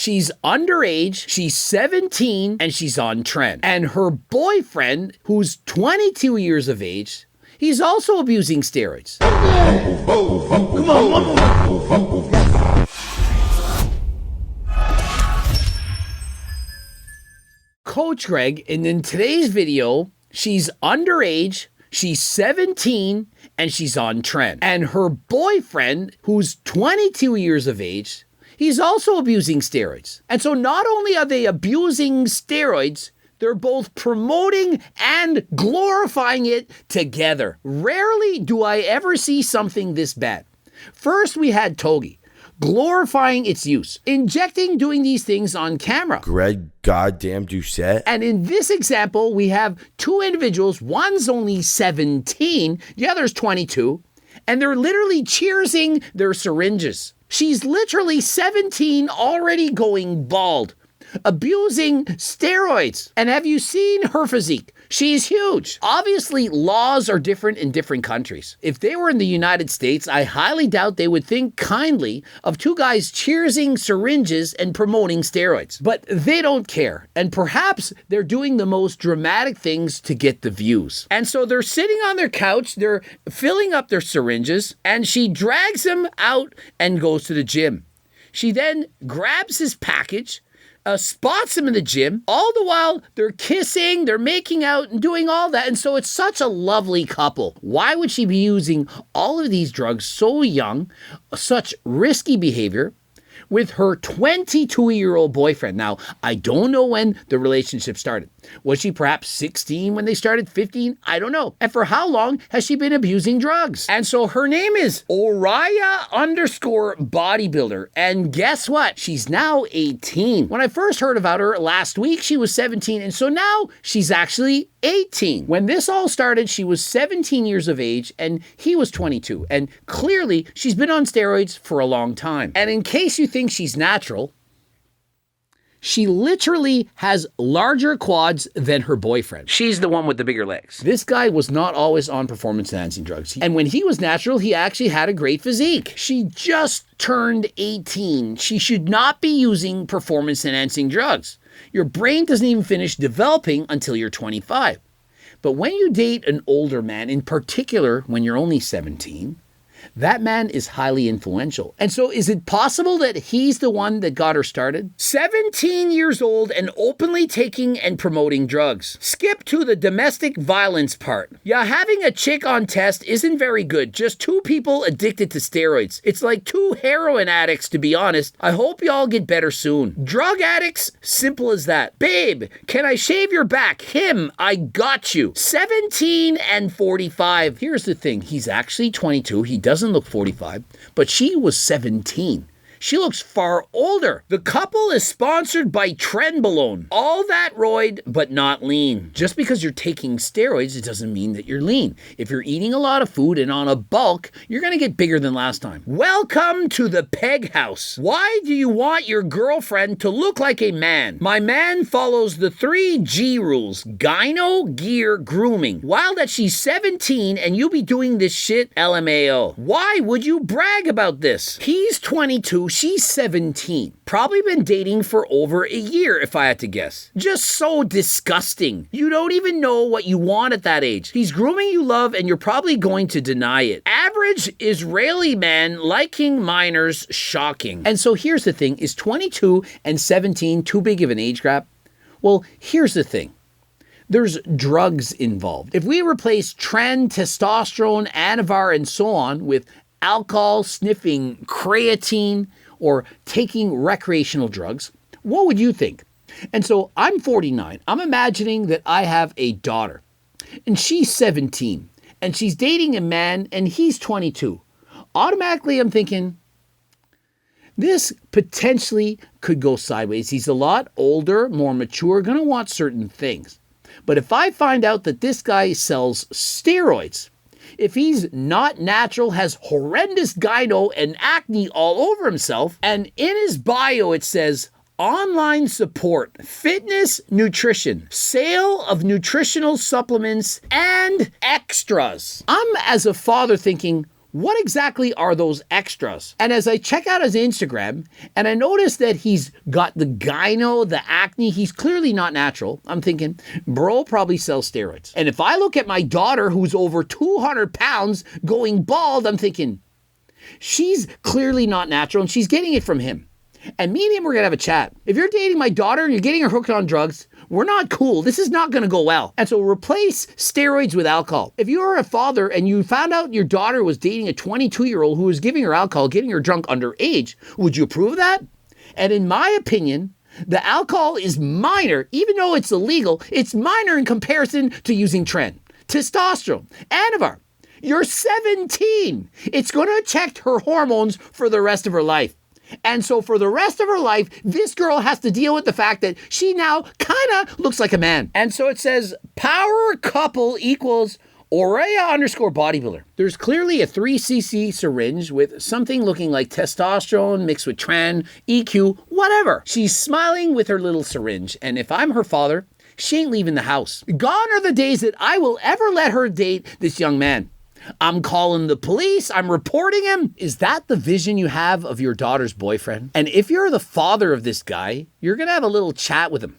She's underage, she's 17, and she's on Tren. And her boyfriend, who's 22 years of age, he's also abusing steroids. Come on. Coach Greg, and in today's video, she's underage, she's 17, and she's on Tren. And her boyfriend, who's 22 years of age, he's also abusing steroids. And so not only are they abusing steroids, they're both promoting and glorifying it together. Rarely do I ever see something this bad. First, we had Togi, glorifying its use, injecting doing these things on camera. Greg goddamn Doucette. And in this example, we have two individuals. One's only 17, the other's 22, and they're literally cheersing their syringes. She's literally 17, already going bald, abusing steroids. And have you seen her physique? She's huge. Obviously, laws are different in different countries. If they were in the United States, I highly doubt they would think kindly of two guys cheersing syringes and promoting steroids. But they don't care. And perhaps they're doing the most dramatic things to get the views. And so they're sitting on their couch, they're filling up their syringes, and she drags him out and goes to the gym. She then grabs his package, spots him in the gym. All the while, they're kissing, they're making out and doing all that. And so it's such a lovely couple. Why would she be using all of these drugs so young, such risky behavior, with her 22-year-old boyfriend? Now, I don't know when the relationship started. Was she perhaps 16 when they started, 15? I don't know. And for how long has she been abusing drugs? And so her name is Oriya_bodybuilder. And guess what? She's now 18. When I first heard about her last week, she was 17. And so now she's actually 18. When this all started, she was 17 years of age and he was 22. And clearly, she's been on steroids for a long time. And in case you think she's natural, she literally has larger quads than her boyfriend. She's the one with the bigger legs. This guy was not always on performance-enhancing drugs. And when he was natural, he actually had a great physique. She just turned 18. She should not be using performance-enhancing drugs. Your brain doesn't even finish developing until you're 25. But when you date an older man, in particular when you're only 17, that man is highly influential. And so is it possible that he's the one that got her started? 17 years old and openly taking and promoting drugs. Skip to the domestic violence part. Yeah, having a chick on test isn't very good. Just two people addicted to steroids. It's like two heroin addicts, to be honest. I hope y'all get better soon. Drug addicts, simple as that. Babe, can I shave your back? Him, I got you. 17 and 45. Here's the thing. He's actually 22. He doesn't look 45, but she was 17. She looks far older. The couple is sponsored by Tren. All that roid, but not lean. Just because you're taking steroids, it doesn't mean that you're lean. If you're eating a lot of food and on a bulk, you're gonna get bigger than last time. Welcome to the peg house. Why do you want your girlfriend to look like a man? My man follows the 3G rules: gyno, gear, grooming. While that she's 17 and you be doing this shit, LMAO. Why would you brag about this? He's 22. She's 17. Probably been dating for over a year, if I had to guess. Just so disgusting. You don't even know what you want at that age. He's grooming you love and you're probably going to deny it. Average Israeli man liking minors, shocking. And so here's the thing. Is 22 and 17 too big of an age gap? Well, here's the thing. There's drugs involved. If we replace Tren, testosterone, Anavar, and so on with alcohol, sniffing creatine, or taking recreational drugs, what would you think? And so I'm 49. I'm imagining that I have a daughter, and she's 17, and she's dating a man, and he's 22. Automatically, I'm thinking, this potentially could go sideways. He's a lot older, more mature, going to want certain things. But if I find out that this guy sells steroids, if he's not natural, has horrendous gyno and acne all over himself, and in his bio it says, online support, fitness, nutrition, sale of nutritional supplements, and extras. I'm, as a father, thinking, What exactly are those extras? And as I check out his Instagram, and I notice that he's got the gyno, the acne, he's clearly not natural. I'm thinking, bro probably sells steroids. And if I look at my daughter who's over 200 pounds going bald, I'm thinking, she's clearly not natural and she's getting it from him. And me and him, we're gonna have a chat. If you're dating my daughter and you're getting her hooked on drugs, we're not cool. This is not gonna go well. And so replace steroids with alcohol. If you're a father and you found out your daughter was dating a 22-year-old who was giving her alcohol, getting her drunk underage, would you approve of that? And in my opinion, the alcohol is minor, even though it's illegal, it's minor in comparison to using Tren, testosterone, Anavar. You're 17. It's gonna affect her hormones for the rest of her life. And so for the rest of her life, this girl has to deal with the fact that she now kind of looks like a man. And so it says power couple equals Aurea_bodybuilder. There's clearly a 3cc syringe with something looking like testosterone mixed with Tren, EQ, whatever. She's smiling with her little syringe. And if I'm her father, she ain't leaving the house. Gone are the days that I will ever let her date this young man. I'm calling the police. I'm reporting him. Is that the vision you have of your daughter's boyfriend? And if you're the father of this guy, you're going to have a little chat with him.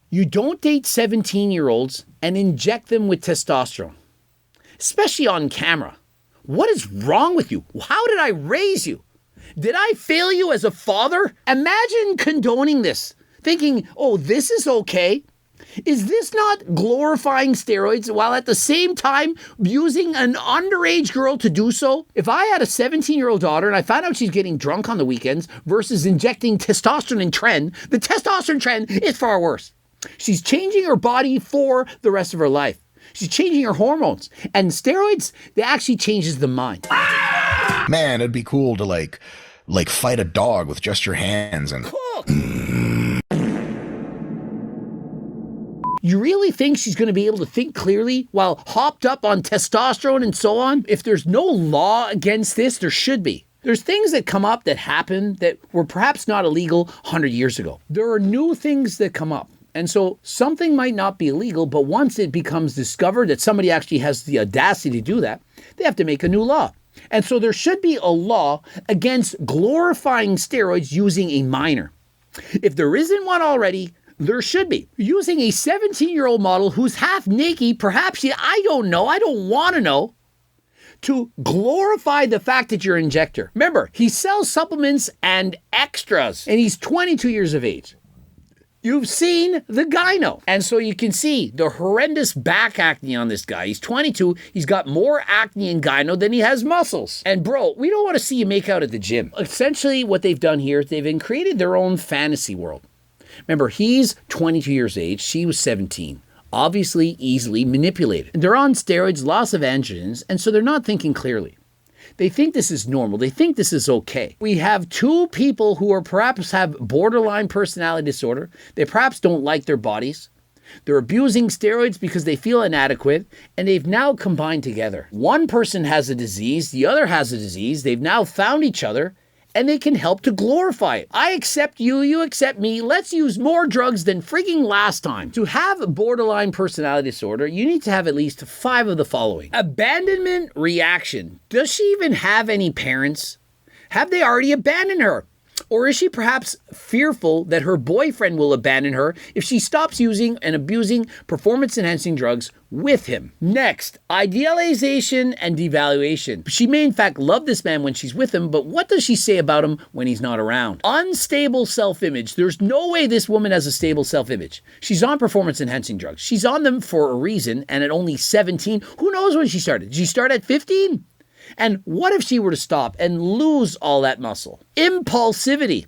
You don't date 17-year-olds and inject them with testosterone, especially on camera. What is wrong with you? How did I raise you? Did I fail you as a father? Imagine condoning this, thinking, oh, this is okay. Is this not glorifying steroids while at the same time using an underage girl to do so? If I had a 17-year-old daughter and I found out she's getting drunk on the weekends versus injecting testosterone and Tren, the testosterone Tren is far worse. She's changing her body for the rest of her life. She's changing her hormones. And steroids, they actually changes the mind. Man, it'd be cool to like fight a dog with just your hands and... You really think she's going to be able to think clearly while hopped up on testosterone and so on? If there's no law against this, there should be. There's things that come up that happen that were perhaps not illegal 100 years ago. There are new things that come up. And so something might not be illegal, but once it becomes discovered that somebody actually has the audacity to do that, they have to make a new law. And so there should be a law against glorifying steroids using a minor. If there isn't one already, there should be. Using a 17-year-old model who's half naked, perhaps, I don't know, I don't want to know, to glorify the fact that you're an injector. Remember, he sells supplements and extras, and he's 22 years of age. You've seen the gyno. And so you can see the horrendous back acne on this guy. He's 22. He's got more acne and gyno than he has muscles. And bro, we don't want to see you make out at the gym. Essentially, what they've done here is they've created their own fantasy world. Remember, he's 22 years of age. She was 17. Obviously, easily manipulated. They're on steroids, loss of androgens, and so they're not thinking clearly. They think this is normal. They think this is okay. We have two people who are perhaps have borderline personality disorder. They perhaps don't like their bodies. They're abusing steroids because they feel inadequate, and they've now combined together. One person has a disease, the other has a disease. They've now found each other, and they can help to glorify it. I accept you, you accept me. Let's use more drugs than freaking last time. To have borderline personality disorder, you need to have at least 5 of the following. Abandonment reaction. Does she even have any parents? Have they already abandoned her? Or is she perhaps fearful that her boyfriend will abandon her if she stops using and abusing performance-enhancing drugs with him? Next, idealization and devaluation. She may in fact love this man when she's with him, but what does she say about him when he's not around? Unstable self-image. There's no way this woman has a stable self-image. She's on performance-enhancing drugs. She's on them for a reason, and at only 17, who knows when she started? Did she start at 15? And what if she were to stop and lose all that muscle? Impulsivity.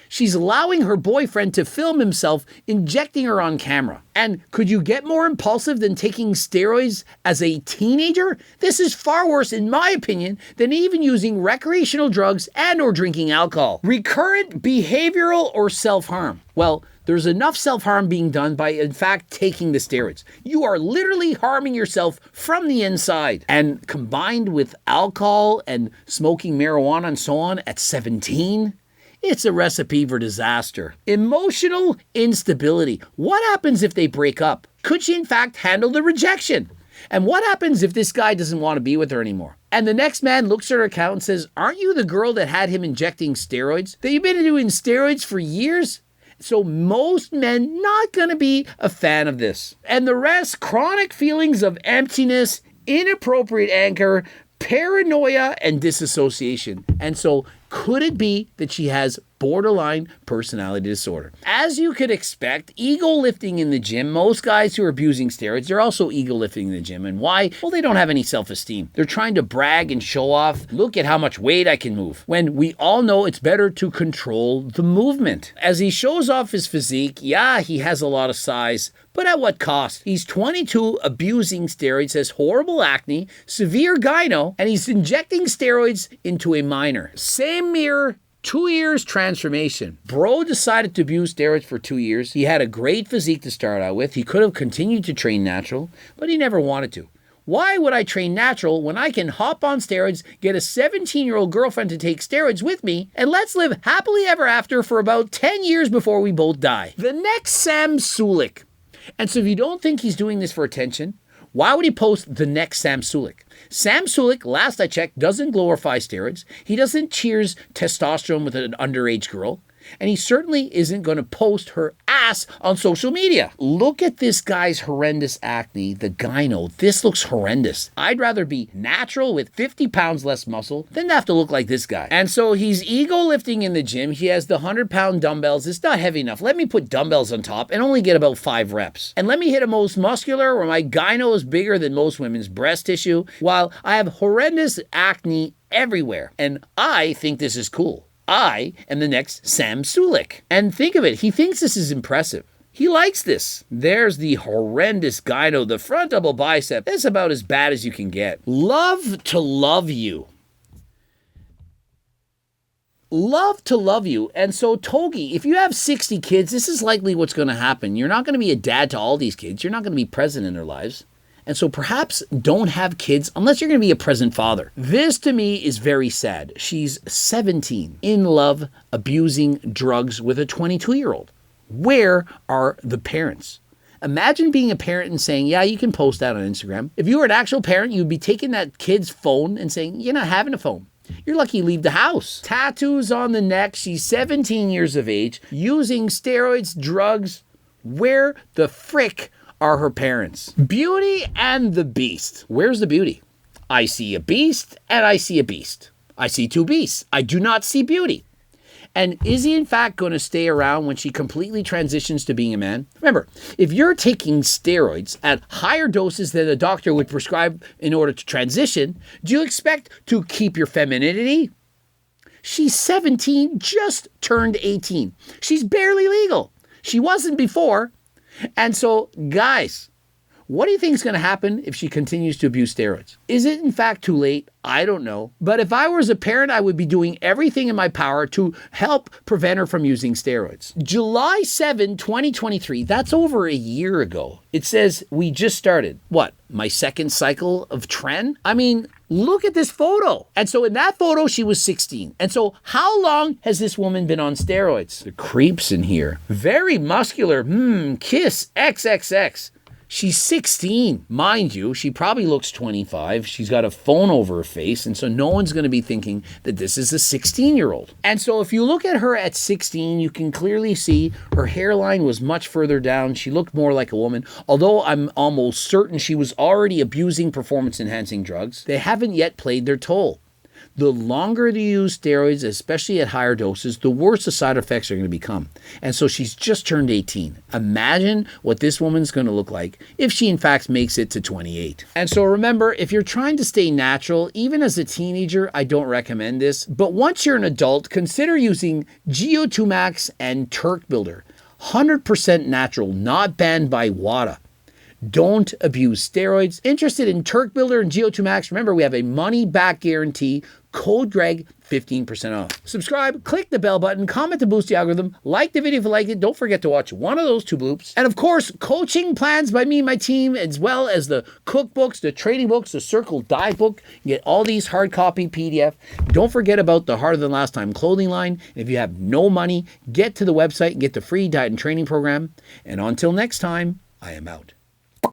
She's allowing her boyfriend to film himself injecting her on camera. And could you get more impulsive than taking steroids as a teenager? This is far worse, in my opinion, than even using recreational drugs and or drinking alcohol. Recurrent behavioral or self-harm. Well, there's enough self-harm being done by, in fact, taking the steroids. You are literally harming yourself from the inside. And combined with alcohol and smoking marijuana and so on at 17, it's a recipe for disaster. Emotional instability. What happens if they break up? Could she, in fact, handle the rejection? And what happens if this guy doesn't want to be with her anymore? And the next man looks at her account and says, aren't you the girl that had him injecting steroids? That you've been doing steroids for years? So most men not going to be a fan of this. And the rest, chronic feelings of emptiness, inappropriate anger, paranoia, and disassociation. And so could it be that she has borderline personality disorder? As you could expect, ego lifting in the gym, most guys who are abusing steroids, they're also ego lifting in the gym. And why? Well, they don't have any self-esteem. They're trying to brag and show off. Look at how much weight I can move. When we all know it's better to control the movement. As he shows off his physique, yeah, he has a lot of size, but at what cost? He's 22, abusing steroids, has horrible acne, severe gyno, and he's injecting steroids into a minor. Same mirror, 2 years transformation. Bro decided to abuse steroids for 2 years. He had a great physique to start out with. He could have continued to train natural, but he never wanted to. Why would I train natural when I can hop on steroids, get a 17-year-old girlfriend to take steroids with me, and let's live happily ever after for about 10 years before we both die? The next Sam Sulek. And so if you don't think he's doing this for attention, why would he post the next Sam Sulek? Sam Sulek, last I checked, doesn't glorify steroids. He doesn't cheers testosterone with an underage girl. And he certainly isn't going to post her ass on social media. Look at this guy's horrendous acne, the gyno. This looks horrendous. I'd rather be natural with 50 pounds less muscle than have to look like this guy. And so he's ego lifting in the gym. He has the 100-pound dumbbells. It's not heavy enough. Let me put dumbbells on top and only get about 5 reps. And let me hit a most muscular where my gyno is bigger than most women's breast tissue while I have horrendous acne everywhere. And I think this is cool. I am the next Sam Sulek. And think of it, he thinks this is impressive. He likes this. There's the horrendous gyno, the front double bicep. That's about as bad as you can get. Love to love you. Love to love you. And so Togi, if you have 60 kids, this is likely what's going to happen. You're not going to be a dad to all these kids. You're not going to be present in their lives. And so perhaps don't have kids unless you're going to be a present father. This to me is very sad. She's 17, in love, abusing drugs with a 22-year-old. Where are the parents? Imagine being a parent and saying, yeah, you can post that on Instagram. If you were an actual parent, you'd be taking that kid's phone and saying, you're not having a phone. You're lucky you leave the house. Tattoos on the neck. She's 17 years of age, using steroids, drugs. Where the frick are her parents? Beauty and the Beast. Where's the beauty? I see a beast and I see a beast. I see 2 beasts. I do not see beauty. And is he in fact going to stay around when she completely transitions to being a man? Remember, if you're taking steroids at higher doses than a doctor would prescribe in order to transition, do you expect to keep your femininity? She's 17, just turned 18. She's barely legal. She wasn't before. And so, guys, what do you think is going to happen if she continues to abuse steroids? Is it in fact too late? I don't know. But if I was a parent, I would be doing everything in my power to help prevent her from using steroids. July 7, 2023, that's over a year ago. It says we just started. What? My second cycle of Tren? I mean, look at this photo. And so in that photo, she was 16. And so how long has this woman been on steroids? The creeps in here. Very muscular. Kiss XXX. She's 16. Mind you, she probably looks 25. She's got a phone over her face, and so no one's going to be thinking that this is a 16-year-old. And so if you look at her at 16, you can clearly see her hairline was much further down. She looked more like a woman, although I'm almost certain she was already abusing performance-enhancing drugs. They haven't yet played their toll. The longer you use steroids, especially at higher doses, the worse the side effects are going to become. And so she's just turned 18. Imagine what this woman's going to look like if she in fact makes it to 28. And so remember, if you're trying to stay natural, even as a teenager, I don't recommend this. But once you're an adult, consider using GO2 Max and Turk Builder. 100% natural, not banned by WADA. Don't abuse steroids. Interested in Turk Builder and GO2 Max? Remember, we have a money-back guarantee. Code Greg, 15% off. Subscribe, click the bell button, comment to boost the algorithm, like the video if you liked it. Don't forget to watch one of those 2 bloops. And of course, coaching plans by me and my team, as well as the cookbooks, the training books, the Circle Dive book. You get all these hard copy PDF. Don't forget about the Harder Than Last Time clothing line. And if you have no money, get to the website and get the free diet and training program. And until next time, I am out.